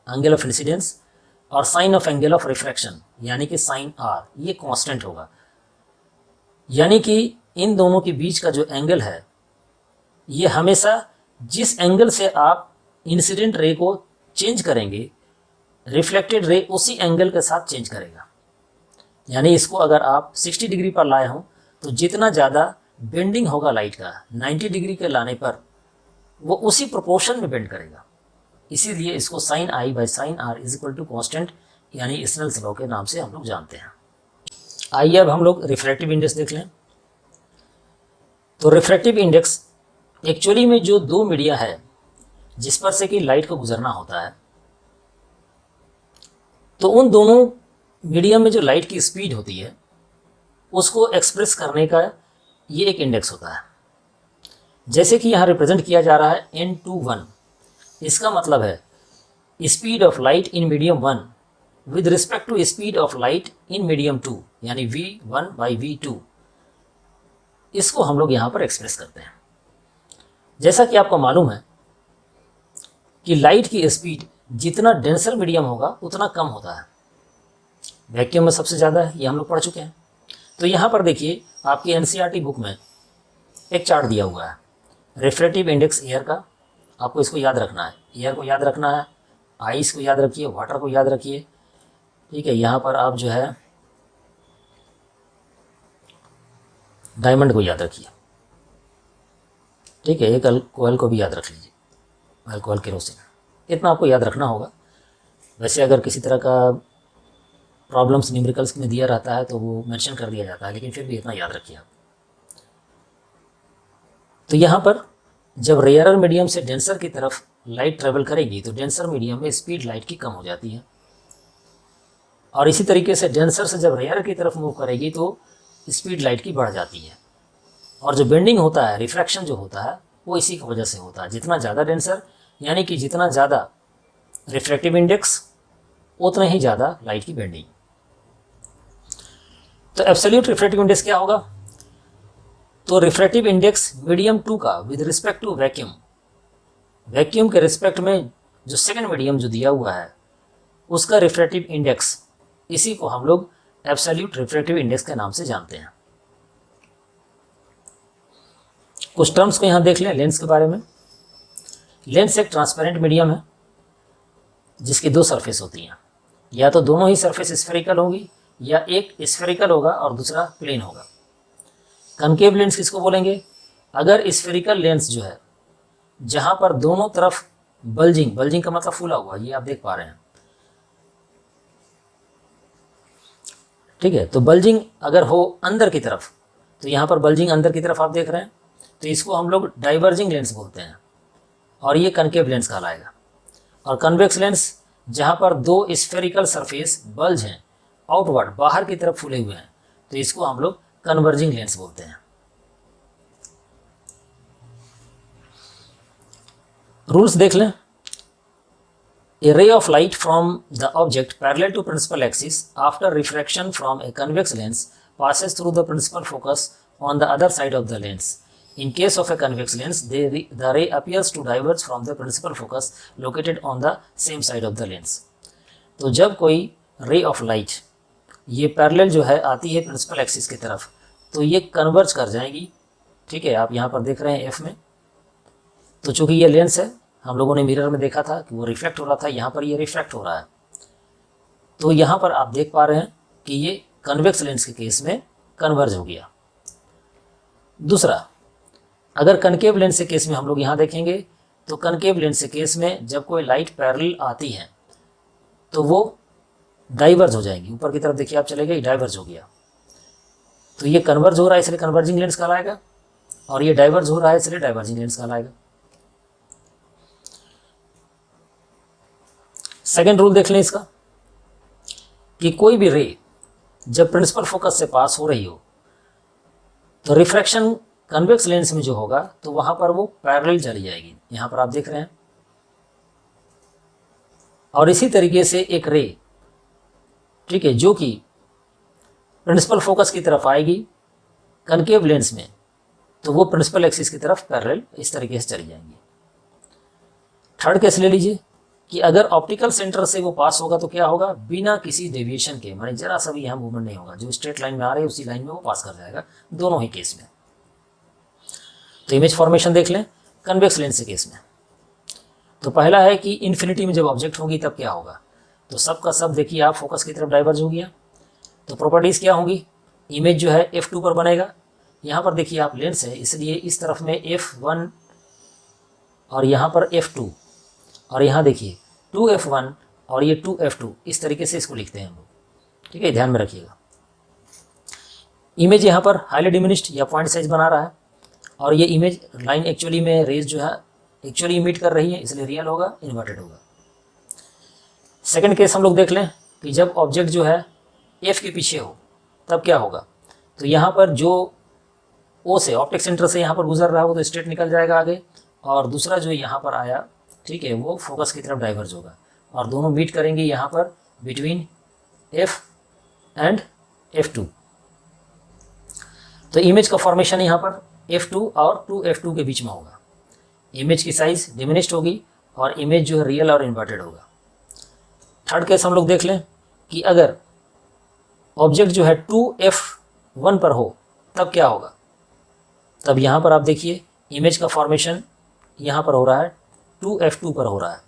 angle of incidence, और sine of angle of refraction यानी कि साइन आर, ये कांस्टेंट होगा। यानी कि इन दोनों के बीच का जो एंगल है, ये हमेशा जिस एंगल से आप इंसिडेंट रे को चेंज करेंगे, रिफ्लेक्टेड रे उसी एंगल के साथ चेंज करेगा। यानी इसको अगर आप 60 डिग्री पर लाए हों तो जितना ज़्यादा बेंडिंग होगा लाइट का 90 डिग्री के लाने पर, वो उसी प्रोपोर्शन में बेंड करेगा। इसीलिए इसको sine I by sine R is equal to constant यानी स्नेल्स लॉ के नाम से हम लोग जानते हैं। आइए अब हम लोग रिफ्रैक्टिव इंडेक्स देख लें। तो रिफ्रैक्टिव इंडेक्स एक्चुअली में जो 2 मीडिया है जिस पर से कि लाइट को गुजरना होता है, तो उन दोनों मीडियम में जो लाइट की स्पीड होती है उसको एक्सप्रेस करने का ये एक इंडेक्स होता है। जैसे कि यहाँ रिप्रेजेंट किया जा रहा है n21। इसका मतलब है speed of light in medium 1 with respect to speed of light in medium 2 यानी v1 बाई v2। इसको हम लोग यहाँ पर एक्सप्रेस करते हैं। जैसा कि आपको मालूम है कि लाइट की स्पीड जितना डेंसर मीडियम होगा उतना कम होता है, वैक्यूम में सबसे ज़्यादा है, ये हम लोग पढ़ चुके हैं। तो यहाँ पर देखिए आपकी एनसीईआरटी बुक में एक चार्ट दिया हुआ है रिफ्रैक्टिव इंडेक्स एयर का। आपको इसको याद रखना है, एयर को याद रखना है, आइस को याद रखिए, वाटर को याद रखिए, ठीक है। यहाँ पर आप जो है डायमंड को याद रखिए, ठीक है। एक अल्कोहल को भी याद रख लीजिए, अल्कोहल केरोसिन, इतना आपको याद रखना होगा। वैसे अगर किसी तरह का प्रॉब्लम्स न्यूमेरिकल्स में दिया रहता है तो वो मेंशन कर दिया जाता है, लेकिन फिर भी इतना याद रखिए आप। तो यहाँ पर जब रेयरर मीडियम से डेंसर की तरफ लाइट ट्रेवल करेगी तो डेंसर मीडियम में स्पीड लाइट की कम हो जाती है, और इसी तरीके से डेंसर से जब रेयरर की तरफ मूव करेगी तो स्पीड लाइट की बढ़ जाती है। और जो बेंडिंग होता है, रिफ्रैक्शन जो होता है, वो इसी की वजह से होता है। जितना ज़्यादा डेंसर यानी कि जितना ज़्यादा रिफ्रैक्टिव इंडेक्स, उतना ही ज़्यादा लाइट की बेंडिंग। तो एब्सोल्यूट रिफ्रैक्टिव इंडेक्स क्या होगा? तो रिफ्रैक्टिव इंडेक्स मीडियम 2 का with respect to vacuum, vacuum के रिस्पेक्ट में जो सेकंड मीडियम जो दिया हुआ है उसका रिफ्रैक्टिव इंडेक्स, इसी को हम लोग एब्सोल्यूट रिफ्रैक्टिव इंडेक्स के नाम से जानते हैं। कुछ टर्म्स को यहाँ देख लें लेंस के बारे में। लेंस एक ट्रांसपेरेंट मीडियम है जिसकी दो सरफेस होती हैं, या तो दोनों ही सरफेस स्फेरिकल होंगी या एक स्फेरिकल होगा और दूसरा प्लेन होगा। कनकेव लेंस किसको बोलेंगे? अगर स्फेरिकल लेंस जो है जहाँ पर दोनों तरफ बल्जिंग, बल्जिंग का मतलब फूला हुआ, ये आप देख पा रहे हैं, ठीक है। तो बल्जिंग अगर हो अंदर की तरफ, तो यहाँ पर बल्जिंग अंदर की तरफ आप देख रहे हैं, तो इसको हम लोग डाइवर्जिंग लेंस बोलते हैं और ये कनकेव लेंस कहलाएगा। और कन्वेक्स लेंस जहाँ पर दो स्फेरिकल सरफेस बल्ज हैं, आउटवर्ड बाहर की तरफ फूले हुए हैं, तो इसको हम लोग कन्वर्जिंग लेंस बोलते हैं। रूल्स देख लें। A ray of light from the object parallel to principal axis after refraction from a convex lens passes through the principal focus on the other side of the lens. In case of a convex lens, the ray appears to diverge from the principal focus located on the same side of the lens. तो जब कोई ray of light ये parallel जो है आती है principal axis की तरफ, तो ये कन्वर्ज कर जाएगी, ठीक है। आप यहाँ पर देख रहे हैं F में, तो चूंकि ये लेंस है, हम लोगों ने मिरर में देखा था कि वो रिफ्लेक्ट हो रहा था, यहाँ पर ये रिफ्रैक्ट हो रहा है, तो यहाँ पर आप देख पा रहे हैं कि ये कन्वेक्स लेंस के केस में कन्वर्ज हो गया। दूसरा, अगर कनकेव लेंस के केस में हम लोग यहाँ देखेंगे, तो कनकेव लेंस के केस में जब कोई लाइट पैरेलल आती है तो वो डाइवर्ज हो जाएगी, ऊपर की तरफ देखिए आप चले गए, डाइवर्ज हो गया, तो ये कन्वर्ज हो रहा है इसलिए कन्वर्जिंग लेंस कहलाएगा, और ये डाइवर्ज हो रहा है इसलिए डाइवर्जिंग लेंस कहलाएगा। सेकेंड रूल देख लें इसका, कि कोई भी रे जब प्रिंसिपल फोकस से पास हो रही हो तो रिफ्रैक्शन कन्वेक्स लेंस में जो होगा तो वहां पर वो पैरेलल चली जाएगी, यहां पर आप देख रहे हैं। और इसी तरीके से एक रे, ठीक है, जो कि प्रिंसिपल फोकस की तरफ आएगी कनकेव लेंस में, तो वो प्रिंसिपल एक्सिस की तरफ पैरेलल इस तरीके से चली जाएंगी। थर्ड केस ले लीजिए कि अगर ऑप्टिकल सेंटर से वो पास होगा तो क्या होगा? बिना किसी डेविएशन के, माने जरा सा भी यहाँ मूवमेंट नहीं होगा, जो स्ट्रेट लाइन में आ रहे हैं उसी लाइन में वो पास कर जाएगा, दोनों ही केस में। तो इमेज फॉर्मेशन देख लें कन्वेक्स लेंस के केस में। तो पहला है कि इन्फिनिटी में जब ऑब्जेक्ट होगी तब क्या होगा? तो सब का सब देखिए आप फोकस की तरफ डाइवर्ज हो गया, तो प्रॉपर्टीज़ क्या होंगी? इमेज जो है F2 पर बनेगा, यहाँ पर देखिए आप लेंस है इसलिए इस तरफ में F1 और यहाँ पर F2, और यहाँ देखिए 2F1 और ये 2F2, इस तरीके से इसको लिखते हैं हम लोग, ठीक है, ध्यान में रखिएगा। इमेज यहाँ पर हाईली डिमिनिश्ड या पॉइंट साइज बना रहा है, और ये इमेज लाइन एक्चुअली में रेज जो है एक्चुअली इमिट कर रही है, इसलिए रियल होगा, इन्वर्टेड होगा। सेकंड केस हम लोग देख लें कि जब ऑब्जेक्ट जो है F के पीछे हो तब क्या होगा? तो यहाँ पर जो O से ऑप्टिक सेंटर से यहाँ पर गुजर रहा हो तो स्ट्रेट निकल जाएगा आगे, और दूसरा जो यहाँ पर आया, ठीक है, वो फोकस की तरफ डाइवर्ज होगा, और दोनों मीट करेंगे यहाँ पर बिटवीन F एंड F2। तो इमेज का फॉर्मेशन यहाँ पर F2 और 2F2 के बीच में होगा। इमेज की साइज डिमिनिश्ड होगी और इमेज जो है रियल और इन्वर्टेड होगा। थर्ड केस हम लोग देख लें कि अगर ऑब्जेक्ट जो है 2F1 पर हो तब क्या होगा? तब यहाँ पर आप देखिए इमेज का फॉर्मेशन यहाँ पर हो रहा है 2F2 पर हो रहा है।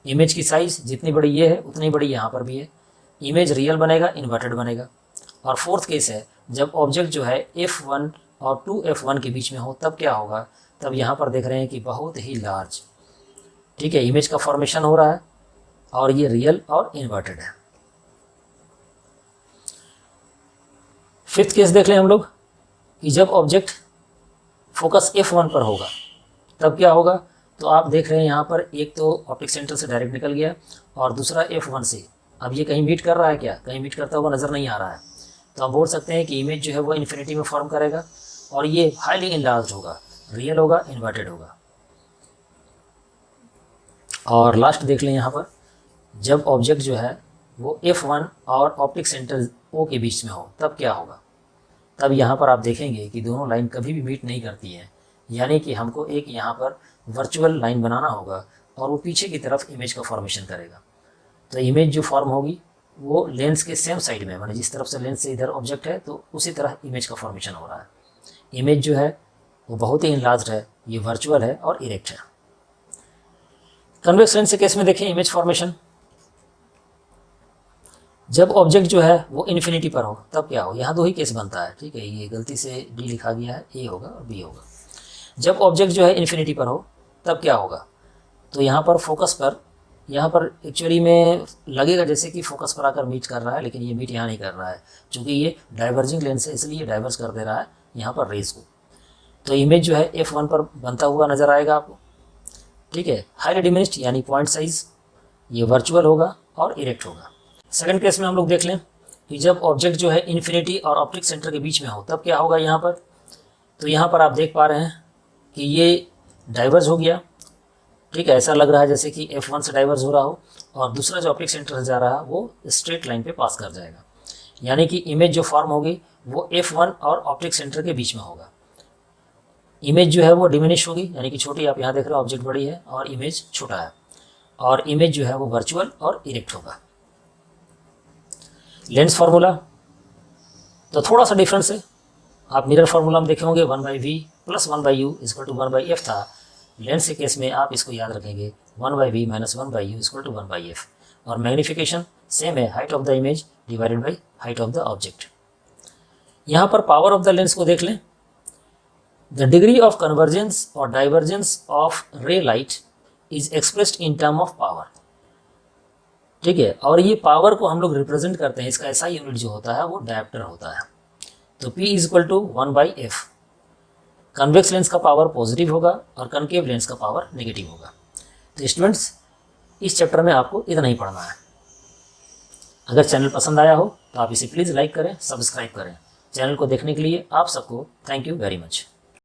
इमेज की साइज़ जितनी बड़ी ये है उतनी बड़ी यहाँ पर भी है, इमेज रियल बनेगा, इन्वर्टेड बनेगा। और फोर्थ केस है जब ऑब्जेक्ट जो है F1 और 2f1 के बीच में हो तब क्या होगा, तब यहाँ पर देख रहे हैं कि बहुत ही लार्ज, ठीक है, इमेज का फॉर्मेशन हो रहा है और ये रियल और इन्वर्टेड है। फिफ्थ केस देख लें हम लोग कि जब ऑब्जेक्ट फोकस f1 पर होगा तब क्या होगा। तो आप देख रहे हैं यहाँ पर एक तो ऑप्टिक सेंटर से डायरेक्ट निकल गया और दूसरा f1 से। अब ये कहीं मीट कर रहा है क्या, कहीं मीट करता हुआ नज़र नहीं आ रहा है। तो हम बोल सकते हैं कि इमेज जो है वो इन्फिनिटी में फॉर्म करेगा और ये हाईली इनलार्ज्ड होगा, रियल होगा, इन्वर्टेड होगा। और लास्ट देख लें यहाँ पर, जब ऑब्जेक्ट जो है वो f1 और ऑप्टिक सेंटर O के बीच में हो तब क्या होगा। तब यहाँ पर आप देखेंगे कि दोनों लाइन कभी भी मीट नहीं करती हैं, यानी कि हमको एक यहाँ पर वर्चुअल लाइन बनाना होगा और वो पीछे की तरफ इमेज का फॉर्मेशन करेगा। तो इमेज जो फॉर्म होगी वो लेंस के सेम साइड में, माने जिस तरफ से लेंस से इधर ऑब्जेक्ट है तो उसी तरह इमेज का फॉर्मेशन हो रहा है। इमेज जो है वो बहुत ही इनलार्ज्ड है, ये वर्चुअल है और इरेक्ट है। कन्वेक्स लेंस के केस में देखें इमेज फॉर्मेशन, जब ऑब्जेक्ट जो है वो इन्फिनिटी पर हो तब क्या हो। यहाँ दो ही केस बनता है, ठीक है, ये गलती से डी लिखा गया है, ए होगा और बी होगा। जब ऑब्जेक्ट जो है इन्फिनिटी पर हो तब क्या होगा। तो यहाँ पर फोकस पर, यहाँ पर एक्चुअली में लगेगा जैसे कि फोकस पर आकर मीट कर रहा है, लेकिन ये मीट यहाँ नहीं कर रहा है क्योंकि ये डाइवर्जिंग लेंस है, इसलिए डाइवर्स कर दे रहा है यहाँ पर रेज को। तो इमेज जो है f1 पर बनता हुआ नज़र आएगा आपको, ठीक है, हाईली डिमिनिश्ड यानी पॉइंट साइज, ये वर्चुअल होगा और इरेक्ट होगा। सेकंड केस में हम लोग देख लें कि जब ऑब्जेक्ट जो है इन्फिनिटी और ऑप्टिक सेंटर के बीच में हो तब क्या होगा यहाँ पर। तो यहाँ पर आप देख पा रहे हैं कि ये डाइवर्ज हो गया, ठीक है, ऐसा लग रहा है जैसे कि f1 से डाइवर्ज हो रहा हो और दूसरा जो ऑप्टिक सेंटर से जा रहा है वो स्ट्रेट लाइन पे पास कर जाएगा, यानी कि इमेज जो फॉर्म होगी वो f1 और ऑप्टिक सेंटर के बीच में होगा। इमेज जो है वो डिमिनिश होगी, यानी कि छोटी, आप यहाँ देख रहे हो ऑब्जेक्ट बड़ी है और इमेज छोटा है, और इमेज जो है वो वर्चुअल और इरेक्ट होगा। लेंस फार्मूला तो थोड़ा सा डिफरेंस है, आप मिरर फार्मूला में देखे होंगे 1/v + 1/u = 1/f था। लेंस के केस में आप इसको याद रखेंगे 1/v - 1/u = 1/f, और मैग्नीफिकेशन सेम है, height of the image divided by height of the object. यहाँ पर पावर ऑफ द लेंस को देख लें, द डिग्री ऑफ कन्वर्जेंस और डाइवर्जेंस ऑफ रे light is expressed in term of power, ठीक है, और ये पावर को हम लोग रिप्रेजेंट करते हैं, इसका ऐसा यूनिट जो होता है वो डायप्टर होता है। तो P = 1/f। कन्वेक्स लेंस का पावर पॉजिटिव होगा और कनकेव लेंस का पावर नेगेटिव होगा। तो स्टूडेंट्स, इस चैप्टर में आपको इतना ही पढ़ना है। अगर चैनल पसंद आया हो तो आप इसे प्लीज़ लाइक करें, सब्सक्राइब करें। चैनल को देखने के लिए आप सबको थैंक यू वेरी मच।